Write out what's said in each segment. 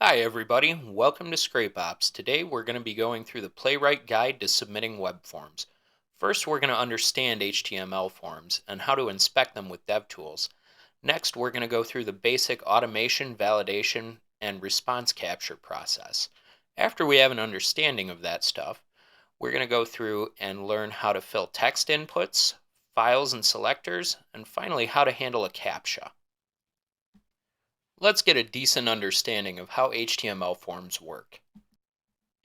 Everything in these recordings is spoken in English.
Hi everybody, welcome to Scrape Ops. Today we're going to be going through the Playwright Guide to Submitting Web Forms. First we're going to understand HTML forms and how to inspect them with DevTools. Next we're going to go through the basic automation, validation, and response capture process. After we have an understanding of that stuff, we're going to go through and learn how to fill text inputs, files and selectors, and finally how to handle a Captcha. Let's get a decent understanding of how HTML forms work.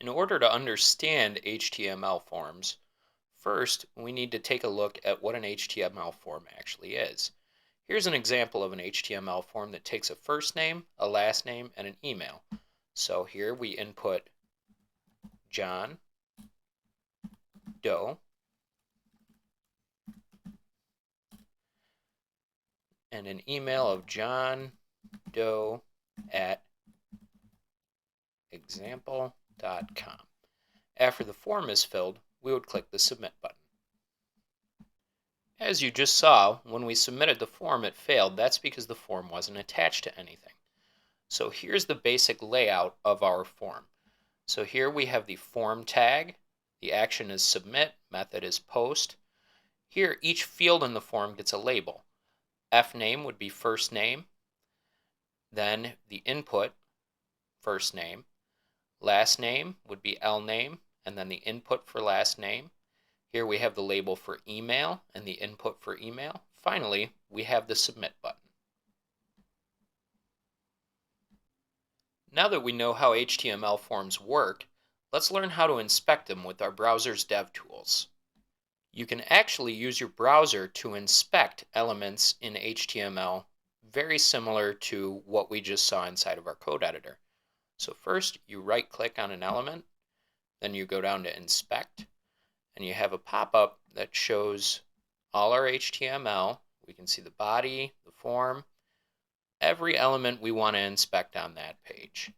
In order to understand HTML forms, first we need to take a look at what an HTML form actually is. Here's an example of an HTML form that takes a first name, a last name, and an email. So here we input John Doe and an email of johndoe@example.com. After the form is filled, we would click the Submit button. As you just saw, when we submitted the form it failed. That's because the form wasn't attached to anything. So here's the basic layout of our form. So here we have the form tag, the action is submit, method is post. Here each field in the form gets a label. F name would be first name, then the input, first name. Last name would be L name, and then the input for last name. Here we have the label for email and the input for email. Finally, we have the Submit button. Now that we know how HTML forms work, let's learn how to inspect them with our browser's DevTools. You can actually use your browser to inspect elements in HTML very similar to what we just saw inside of our code editor. So first, you right-click on an element, then you go down to Inspect, and you have a pop-up that shows all our HTML. We can see the body, the form, every element we want to inspect on that page.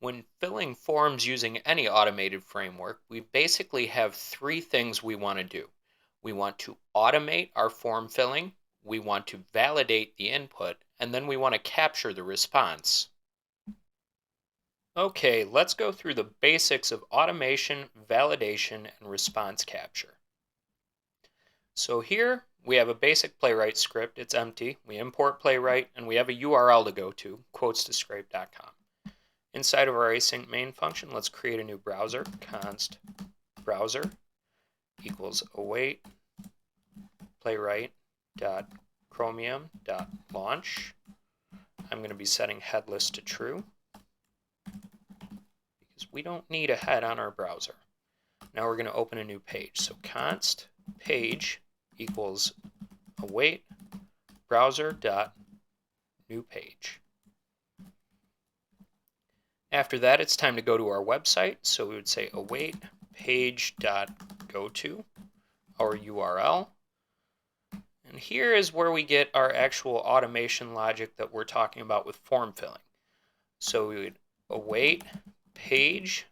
When filling forms using any automated framework, we basically have three things we want to do. We want to automate our form filling, we want to validate the input, and then we want to capture the response. Okay, let's go through the basics of automation, validation, and response capture. So here we have a basic Playwright script. It's empty. We import Playwright, and we have a URL to go to, quotes2scrape.com. Inside of our async main function, let's create a new browser, const browser equals await playwright.chromium.launch. I'm going to be setting headless to true because we don't need a head on our browser. Now we're going to open a new page. So const page equals await browser.newpage. After that, it's time to go to our website. So we would say await page.goto, our URL. And here is where we get our actual automation logic that we're talking about with form filling. So we would await page.fill,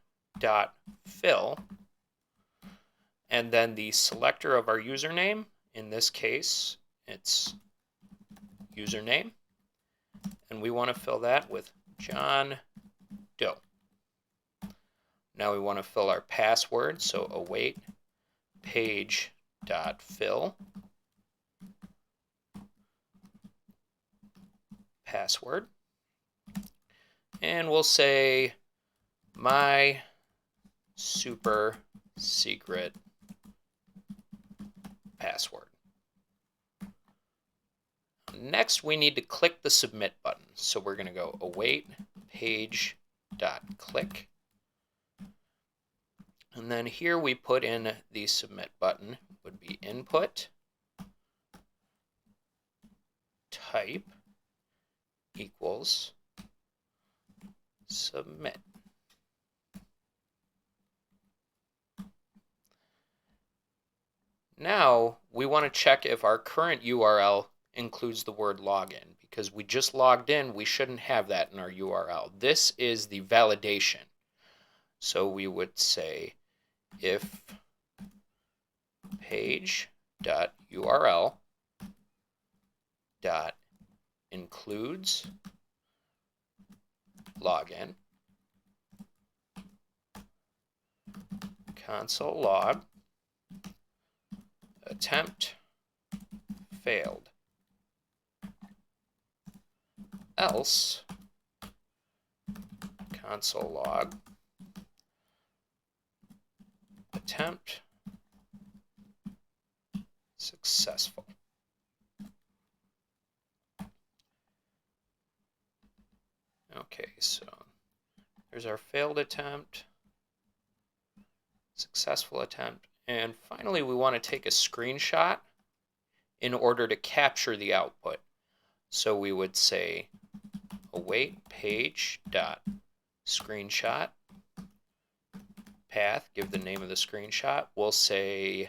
and then the selector of our username, in this case, it's username, and we want to fill that with John Doe. Now we want to fill our password, so await page.fill password, and we'll say my super secret password. Next, we need to click the submit button. So we're going to go await page.click. And then here we put in the submit button, would be input type equals submit. Now we want to check if our current URL includes the word login, because we just logged in, we shouldn't have that in our URL. This is the validation. So we would say if page.url includes login, console log, attempt failed, else console log, attempt successful. Okay, so there's our failed attempt, successful attempt, and finally we want to take a screenshot in order to capture the output. So we would say await page dot screenshot path, give the name of the screenshot. We'll say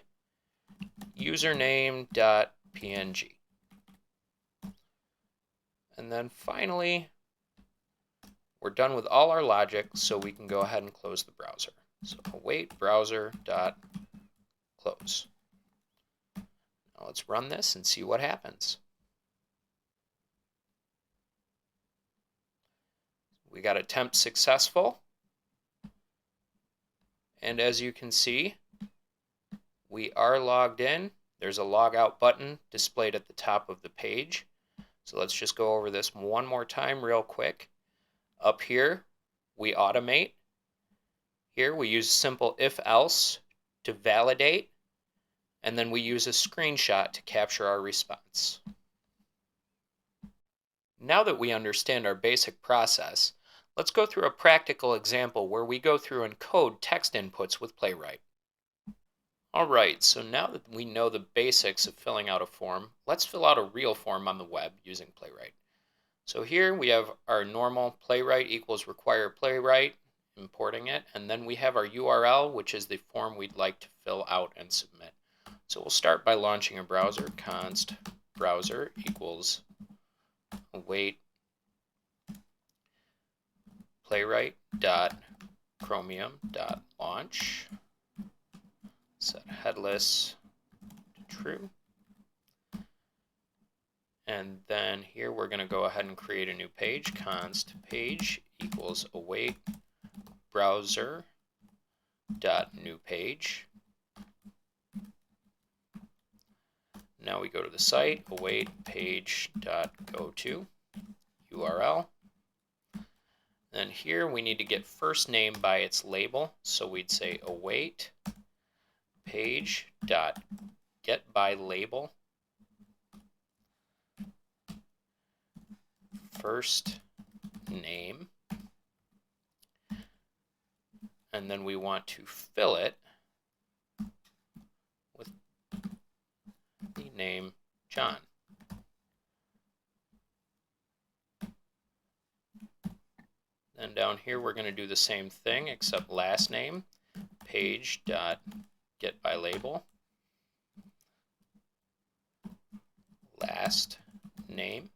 username dot png. And then finally, we're done with all our logic, so we can go ahead and close the browser. So await browser dot close. Now let's run this and see what happens. We got attempt successful. And as you can see, we are logged in. There's a log out button displayed at the top of the page. So let's just go over this one more time real quick. Up here, we automate. Here we use simple if-else to validate, and then we use a screenshot to capture our response. Now that we understand our basic process, let's go through a practical example where we go through and code text inputs with Playwright. Alright, so now that we know the basics of filling out a form, let's fill out a real form on the web using Playwright. So here we have our normal Playwright equals require Playwright, importing it, and then we have our URL, which is the form we'd like to fill out and submit. So we'll start by launching a browser, const browser equals await playwright.chromium.launch, set headless to true. And then here we're going to go ahead and create a new page, const page equals await browser dot new page. Now we go to the site, await page dot go to URL. Then here we need to get first name by its label, so we'd say await page dot get by label first name, and then we want to fill it with the name John. Then down here we're going to do the same thing except last name, page dot get by label last name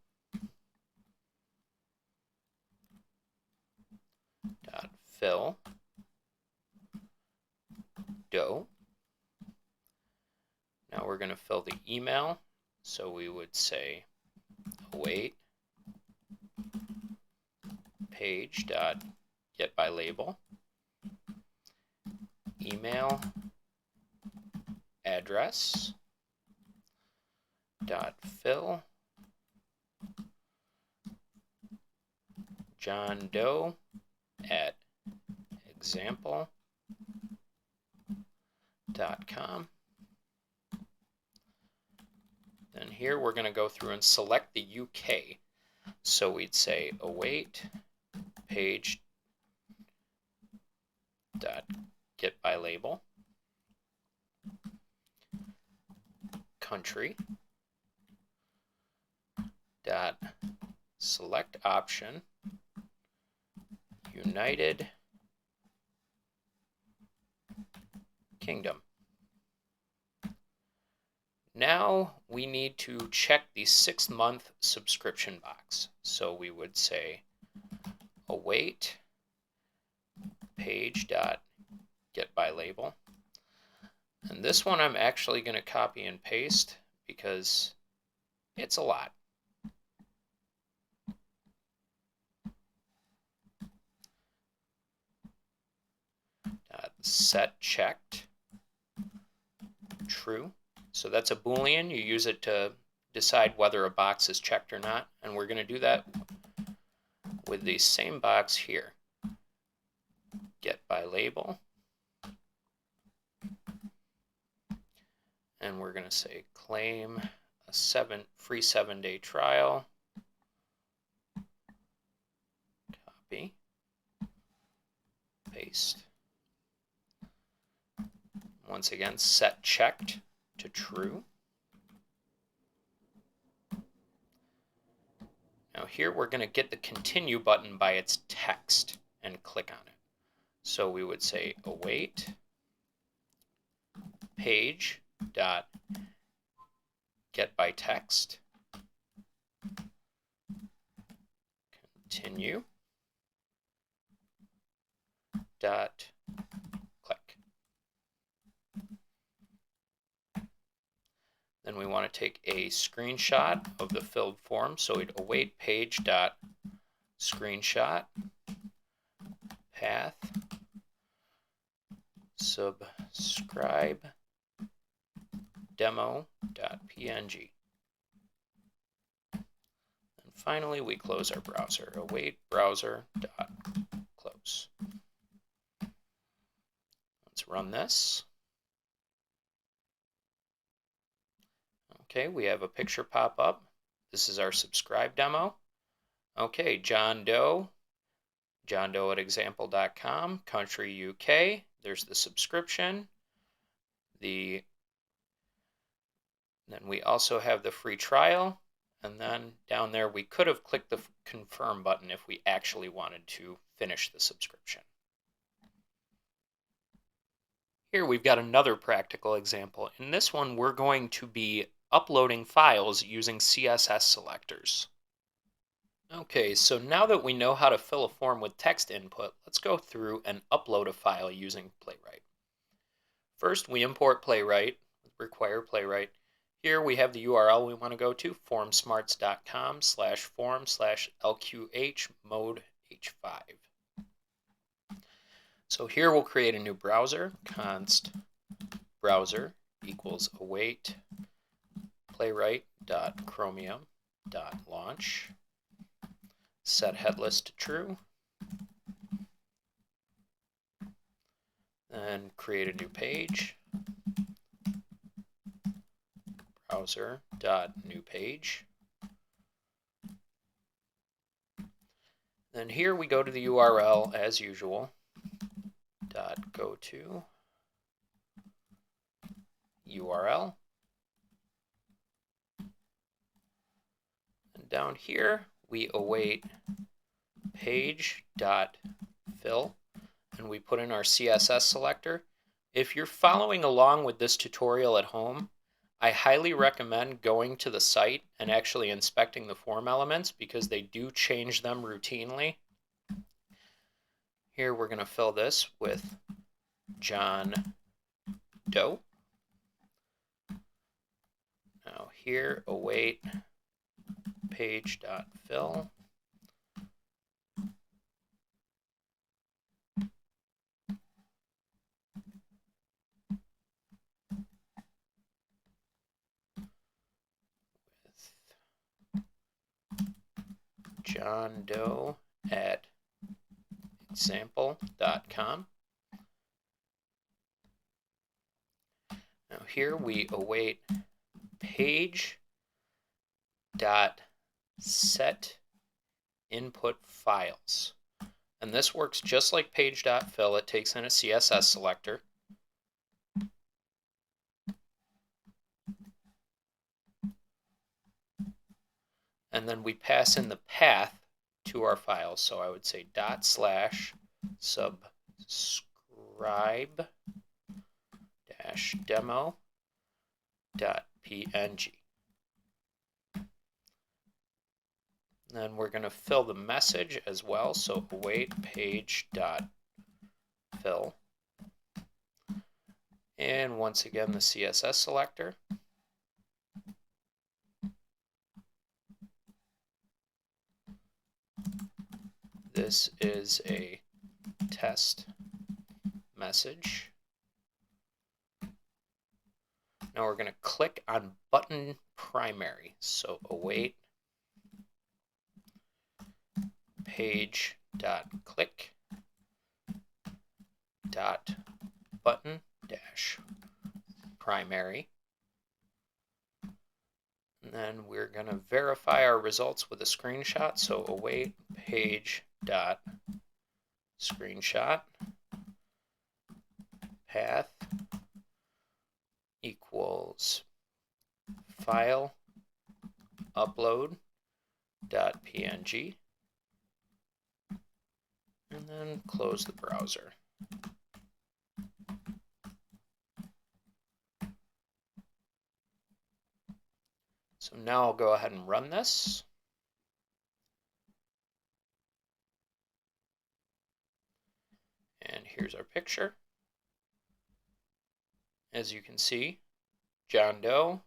dot fill dough. Now we're going to fill the email, so we would say await page dot get by label email address dot fill John Doe at example.com. Then here we're going to go through and select the UK. So we'd say await page dot get by label country dot select option United Kingdom. Now we need to check the 6-month subscription box. So we would say await page dot get by label. And this one I'm actually going to copy and paste because it's a lot. set checked true. So that's a Boolean. You use it to decide whether a box is checked or not. And we're going to do that with the same box here. Get by label. And we're going to say claim a free 7-day trial. Copy. Paste. Once again, set checked to true. Now here we're going to get the continue button by its text and click on it. So we would say await page dot get by text continue dot click. Then we want to take a screenshot of the filled form, so we'd await page dot screenshot path subscribe demo.png. And finally, we close our browser. Await browser.close. Let's run this. Okay, we have a picture pop up. This is our subscribe demo. Okay, John Doe at example.com, country UK. There's the subscription. Then we also have the free trial. And then down there, we could have clicked the confirm button if we actually wanted to finish the subscription. Here we've got another practical example. In this one, we're going to be uploading files using CSS selectors. Okay, so now that we know how to fill a form with text input, let's go through and upload a file using Playwright. First, we import Playwright, require Playwright. Here we have the URL we want to go to, formsmarts.com/form/lqh-mode-h5. So here we'll create a new browser, const browser equals await playwright.chromium.launch. Set headless to true. Then create a new page. Browser.newpage. Then here we go to the URL as usual. Go to URL. And down here we await page.fill, and we put in our CSS selector. If you're following along with this tutorial at home, I highly recommend going to the site and actually inspecting the form elements because they do change them routinely. Here we're going to fill this with John Doe. Now here await page.fill. John Doe at example.com. Now here we await page.set input files. And this works just like page.fill. It takes in a CSS selector. And then we pass in the path to our files. So I would say /subscribe-demo.png. Then we're going to fill the message as well. So await page.fill. And once again, the CSS selector. This is a test message. Now we're going to click on button primary. So await page dot click dot button dash primary. And then we're going to verify our results with a screenshot. So await page dot screenshot path equals file upload dot png, and then close the browser. So now I'll go ahead and run this. And here's our picture. As you can see, John Doe,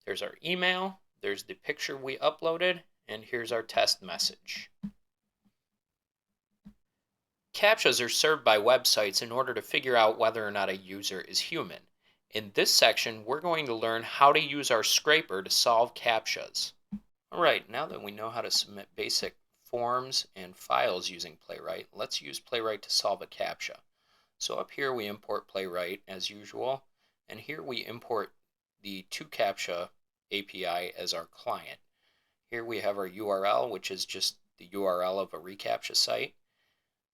there's our email, there's the picture we uploaded, and here's our test message. Captchas are served by websites in order to figure out whether or not a user is human. In this section, we're going to learn how to use our scraper to solve Captchas. Alright, now that we know how to submit basic forms and files using Playwright, let's use Playwright to solve a Captcha. So up here we import Playwright as usual, and here we import the ToCaptcha API as our client. Here we have our URL, which is just the URL of a reCAPTCHA site.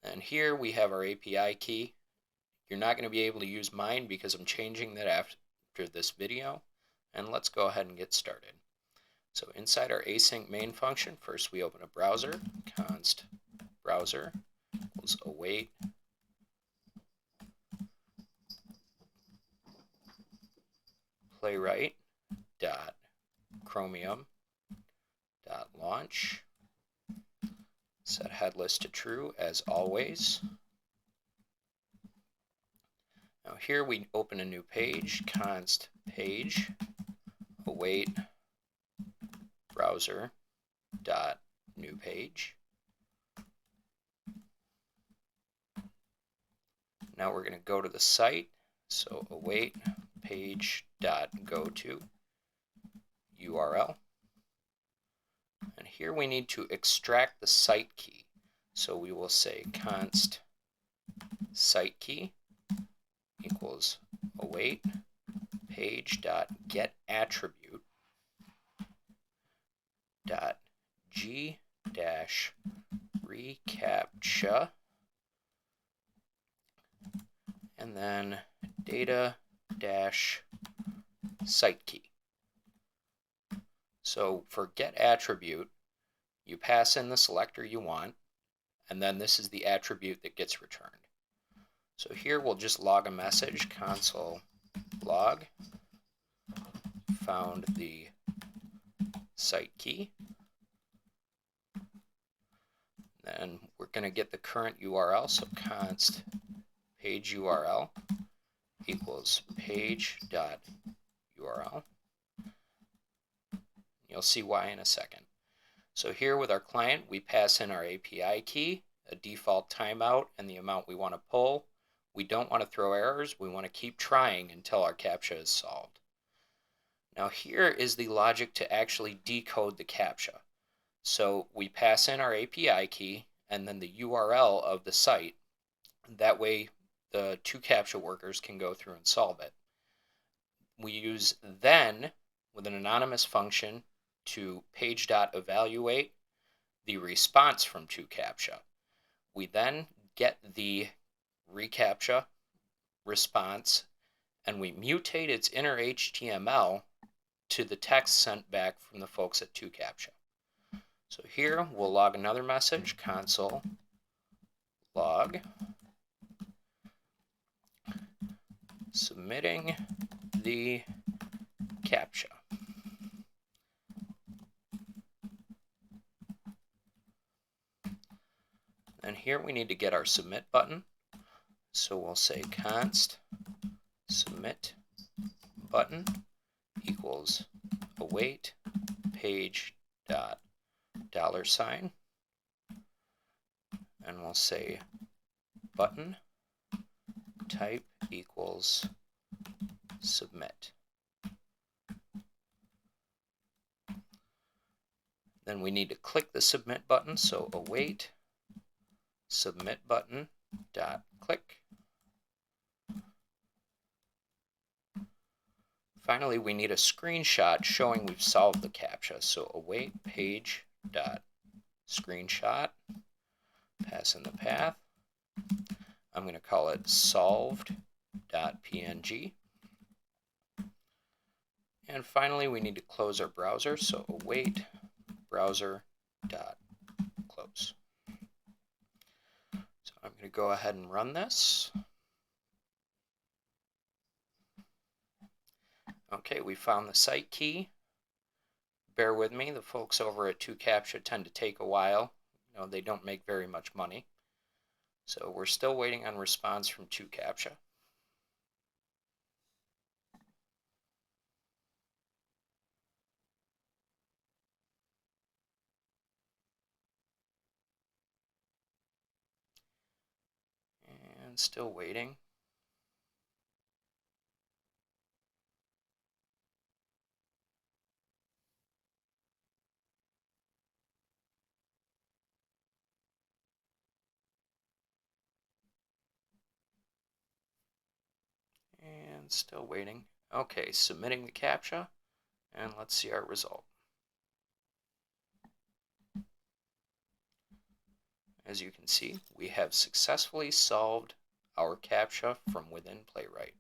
And here we have our API key. You're not going to be able to use mine because I'm changing that after this video. And let's go ahead and get started. So inside our async main function, first we open a browser, const browser equals await playwright dot chromium dot launch, set headless to true as always. Now here we open a new page, const page await browser dot new page. Now we're going to go to the site, so await page dot go to URL. And here we need to extract the site key. So we will say const site key equals await page dot get attribute dot g dash reCAPTCHA, and then data dash site key. So for get attribute, you pass in the selector you want, and then this is the attribute that gets returned. So here we'll just log a message, console log, found the site key. Then we're going to get the current URL, so const page URL equals page.url. You'll see why in a second. So here with our client, we pass in our API key, a default timeout, and the amount we want to pull. We don't want to throw errors. We want to keep trying until our CAPTCHA is solved. Now here is the logic to actually decode the CAPTCHA. So we pass in our API key and then the URL of the site. That way the two CAPTCHA workers can go through and solve it. We use then with an anonymous function to page.evaluate the response from ToCaptcha. We then get the reCAPTCHA response and we mutate its inner HTML to the text sent back from the folks at ToCaptcha. So here we'll log another message, console log submitting the CAPTCHA. And here we need to get our submit button. So we'll say const submit button equals await page dot $, and we'll say button type equals submit. Then we need to click the submit button, so await submit button dot click. Finally, we need a screenshot showing we've solved the CAPTCHA, so await page dot screenshot, pass in the path. I'm going to call it solved.png. And finally, we need to close our browser, so await browser.close. So I'm going to go ahead and run this. Okay, we found the site key. Bear with me, the folks over at 2Captcha tend to take a while. You know, they don't make very much money. So we're still waiting on response from 2Captcha. And still waiting. And still waiting. Okay, submitting the CAPTCHA, and let's see our result. As you can see, we have successfully solved our CAPTCHA from within Playwright.